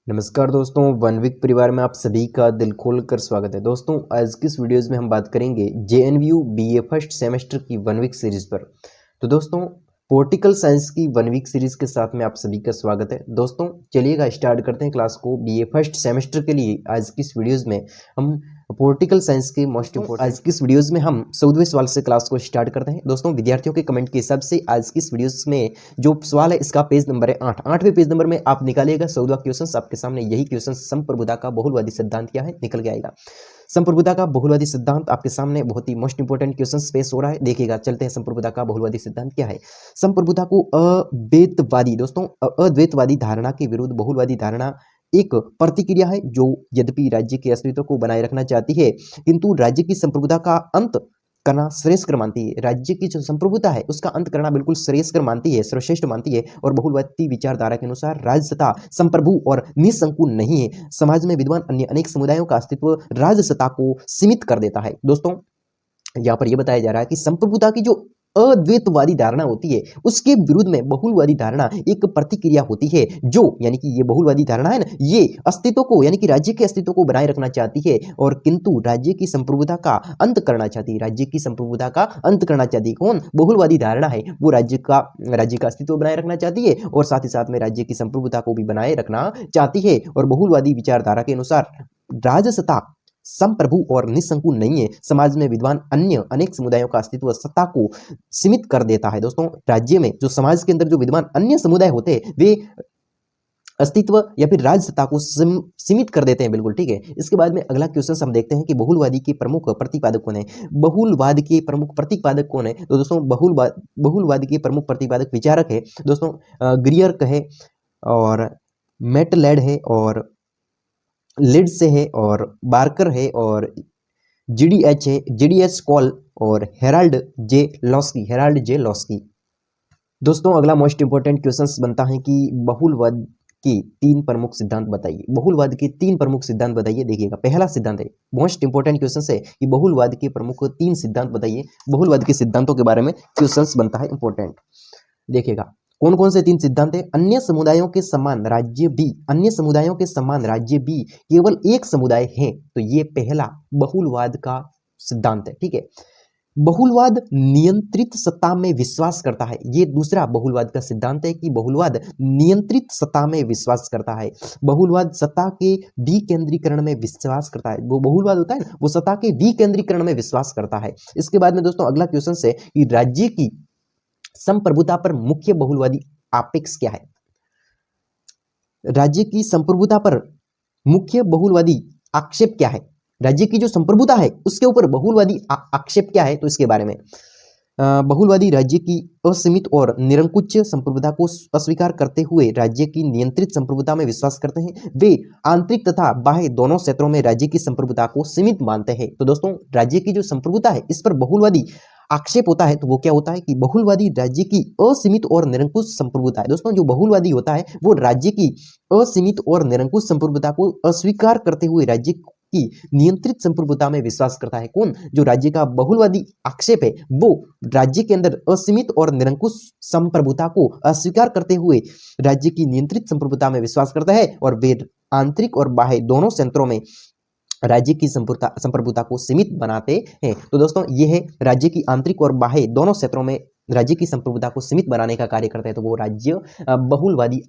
नमस्कार दोस्तों, one week परिवार में आप सभी का दिल खोल कर स्वागत है। दोस्तों, आज की इस वीडियोज़ में हम बात करेंगे जेएनयू बीए फर्स्ट सेमेस्टर की वन वीक सीरीज़ पर। तो दोस्तों, पॉलिटिकल साइंस की वन वीक सीरीज़ के साथ में आप सभी का स्वागत है। दोस्तों, चलिएगा स्टार्ट करते हैं क्लास को। बीए फर्स्ट सेमेस्टर के लिए आज की इस वीडियोज़ में हम पॉलिटिकल साइंस के मोस्ट इम्पोर्टेंट आज की इस वीडियोज़ में हम 14वें सवाल से क्लास को स्टार्ट करते हैं। दोस्तों, विद्यार्थियों के कमेंट के हिसाब से आज की इस वीडियोज़ में जो सवाल है इसका पेज नंबर है 8। 8वें पेज नंबर में आप निकालिएगा 14वां क्वेश्चन। आपके सामने यही क्वेश्चन संप्रभुता का बहुलवादी सिद्धांत क्या है निकल के आएगा। संप्रभुता का बहुलवादी सिद्धांत आपके सामने बहुत ही मोस्ट इंपोर्टेंट क्वेश्चन पेश हो रहा है। देखिएगा, चलते हैं संप्रभुता का बहुलवादी सिद्धांत क्या है। संप्रभुता को अद्वैतवादी दोस्तों अद्वैतवादी धारणा के विरुद्ध बहुलवादी धारणा एक प्रतिक्रिया है जो यद्यपि राज्य के अस्तित्व को बनाए रखना चाहती है, किंतु राज्य की संप्रभुता का अंत करना श्रेयस्कर मानती है। राज्य की जो संप्रभुता है उसका अंत करना बिल्कुल श्रेयस्कर मानती है, सर्वश्रेष्ठ मानती है। और बहुलवादी विचारधारा के अनुसार राजसत्ता संप्रभु और निसंकुल नहीं है। समाज में विद्यमान अन्य अनेक समुदायों का अस्तित्व राजसत्ता को सीमित कर देता है। दोस्तों, यहाँ पर यह बताया जा रहा है कि संप्रभुता की जो अद्वैतवादी धारणा होती है उसके विरुद्ध में बहुलवादी धारणा एक प्रतिक्रिया होती है, जो यानी कि ये बहुलवादी धारणा है ना, ये अस्तित्व को यानी कि राज्य के अस्तित्व को बनाए रखना चाहती है और किंतु राज्य की संप्रभुता का अंत करना चाहती है। राज्य की संप्रभुता का अंत करना चाहती है। कौन? बहुलवादी धारणा है, वो राज्य का अस्तित्व बनाए रखना चाहती है और साथ ही साथ में राज्य की संप्रभुता को भी बनाए रखना चाहती है। और बहुलवादी विचारधारा के अनुसार राजसत्ता संप्रभु और निसंकुल नहीं है। समाज में विद्वान अन्य अनेक समुदायों का अस्तित्व सत्ता को सीमित कर देता है। दोस्तों, राज्य में जो समाज के अंदर जो विद्वान अन्य समुदाय होते हैं वे अस्तित्व या फिर राजसत्ता को सीमित कर देते हैं। बिल्कुल ठीक है। इसके बाद में अगला क्वेश्चन हम देखते हैं कि बहुलवादी के प्रमुख प्रतिपादक कौन है। बहुलवाद के प्रमुख प्रतिपादक कौन है? तो दोस्तों, बहुलवाद के प्रमुख प्रतिपादक विचारक है दोस्तों ग्रियर है और मेटलेड है और लिड से है और बार्कर है और जीडीएच कॉल और हेराल्ड जे लॉस्की। दोस्तों, अगला मोस्ट इंपोर्टेंट क्वेश्चन बनता है कि बहुलवाद के तीन प्रमुख सिद्धांत बताइए। बहुलवाद के तीन प्रमुख सिद्धांत बताइए। देखिएगा, पहला सिद्धांत है, मोस्ट इंपोर्टेंट क्वेश्चन है कि बहुलवाद के प्रमुख तीन सिद्धांत बताइए। बहुलवाद के सिद्धांतों के बारे में क्वेश्चन बनता है इंपोर्टेंट। देखिएगा, कौन कौन से तीन सिद्धांत है? अन्य समुदायों के समान राज्य भी, अन्य समुदायों के समान राज्य भी केवल एक समुदाय है। तो ये पहला बहुलवाद का सिद्धांत है। ठीक है। बहुलवाद नियंत्रित सत्ता में विश्वास करता है। ये दूसरा बहुलवाद का सिद्धांत है कि बहुलवाद नियंत्रित सत्ता में विश्वास करता है। बहुलवाद सत्ता के विकेंद्रीकरण में विश्वास करता है। वो बहुलवाद होता है वो सत्ता के विकेंद्रीकरण में विश्वास करता है। इसके बाद में दोस्तों अगला क्वेश्चन है कि राज्य की संप्रभुता पर मुख्य बहुलवादी आपेक्ष क्या है। राज्य की संप्रभुता पर मुख्य बहुलवादी आक्षेप क्या है? राज्य की जो संप्रभुता है उसके ऊपर बहुलवादी आक्षेप क्या है? तो इसके बारे में बहुलवादी राज्य की असीमित और निरंकुश संप्रभुता को अस्वीकार करते हुए राज्य की नियंत्रित संप्रभुता में विश्वास करते हैं। वे आंतरिक तथा बाह्य दोनों क्षेत्रों में राज्य की संप्रभुता को सीमित मानते हैं। तो दोस्तों, राज्य की जो संप्रभुता है इस पर बहुलवादी आक्षेप होता है तो वो क्या होता है कि बहुलवादी राज्य की असीमित और निरंकुश संप्रभुता है। दोस्तों, जो बहुलवादी होता है वो राज्य की असीमित और निरंकुश संप्रभुता को अस्वीकार करते हुए राज्य की नियंत्रित संप्रभुता में विश्वास करता है। कौन? जो राज्य का बहुलवादी आक्षेप है वो राज्य के अंदर असीमित और निरंकुश संप्रभुता को अस्वीकार करते हुए राज्य की नियंत्रित संप्रभुता में विश्वास करता है और वे आंतरिक और बाह्य दोनों क्षेत्रों में राज्य की संप्रभुता को सीमित बनाते हैं। तो दोस्तों, ये है राज्य की आंतरिक और बाह्य दोनों क्षेत्रों में राज्य की संप्रभुता को सीमित बनाने का कार्य करता है। तो वो राज्य बहुलवादी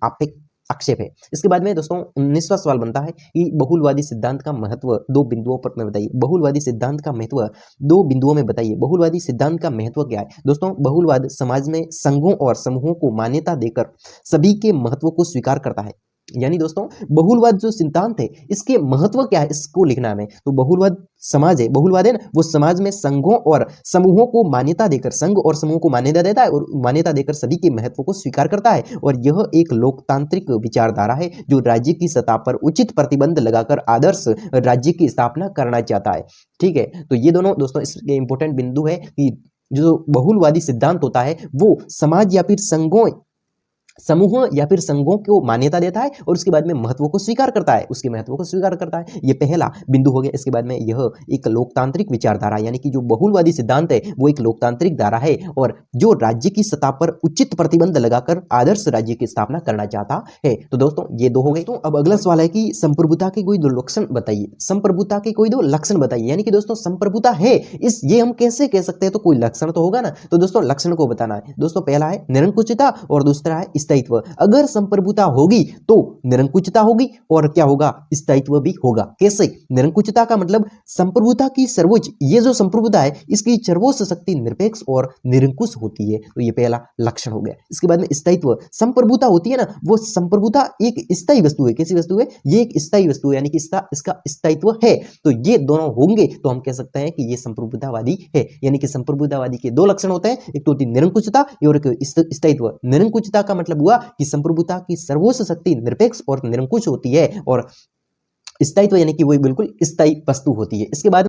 आक्षेप है। इसके बाद में दोस्तों 19वां सवाल बनता है कि बहुलवादी सिद्धांत का महत्व दो बिंदुओं पर में बताइए। बहुलवादी सिद्धांत का महत्व दो बिंदुओं में बताइए। बहुलवादी सिद्धांत का महत्व क्या है? दोस्तों, बहुलवाद समाज में संघों और समूहों को मान्यता देकर सभी के महत्व को स्वीकार करता है। यानी दोस्तों, बहुलवाद जो सिद्धांत है इसके महत्व क्या है इसको लिखना है। तो बहुलवाद समाज है, बहुलवाद है ना, वो समाज में संघों और समूहों को मान्यता देकर, संघ और समूह को मान्यता देता है और मान्यता देकर सभी के महत्व को स्वीकार करता है। और यह एक लोकतांत्रिक विचारधारा है जो राज्य की सत्ता पर उचित प्रतिबंध लगाकर आदर्श राज्य की स्थापना करना चाहता है। ठीक है। तो ये दोनों दोस्तों इसके इंपॉर्टेंट बिंदु है कि जो बहुलवादी सिद्धांत होता है वो समाज या फिर संघों समूह या फिर संघों को मान्यता देता है और उसके बाद में महत्व को स्वीकार करता है, उसके महत्व को स्वीकार करता है। ये पहला बिंदु हो गया। इसके बाद में यह एक लोकतांत्रिक विचारधारा यानी कि जो बहुलवादी सिद्धांत है वो एक लोकतांत्रिक धारा है और जो राज्य की सतह पर उचित प्रतिबंध लगाकर आदर्श राज्य की स्थापना करना चाहता है। तो दोस्तों ये दो हो गए। तो अब अगला सवाल है कि संप्रभुता के कोई दो लक्षण बताइए। संप्रभुता के कोई दो लक्षण बताइए, यानी कि दोस्तों संप्रभुता है इस ये हम कैसे कह सकते हैं, तो कोई लक्षण तो होगा ना। तो दोस्तों लक्षण को बताना है। दोस्तों पहला है निरंकुशता और दूसरा है स्थायित्व। अगर संप्रभुता होगी तो निरंकुशता होगी और क्या होगा, स्थायित्व भी होगा। कैसे? निरंकुशता का मतलब संप्रभुता की सर्वोच्च, ये जो संप्रभुता है इसकी सर्वोच्च शक्ति निरपेक्ष और निरंकुश होती है, तो ये पहला लक्षण हो गया। इसके बाद में स्थायित्व, संप्रभुता होती है ना, वो संप्रभुता एक स्थायी वस्तु है। कैसी वस्तु है? ये एक स्थायी वस्तु है, यानी कि इसका स्थायित्व है। तो ये दोनों होंगे तो हम कह सकते हैं कि ये संप्रभुतावादी है। यानी कि संप्रभुतावादी के दो लक्षण होते हैं, एक तो होती निरंकुशता और एक स्थायित्व। निरंकुशता का मतलब हुआ कि संप्रभुता की सर्वोच्च शक्ति निरपेक्ष और निरंकुश होती है और स्थायित्व यानी कि वो बिल्कुल स्थायी वस्तु होती है। इसके बाद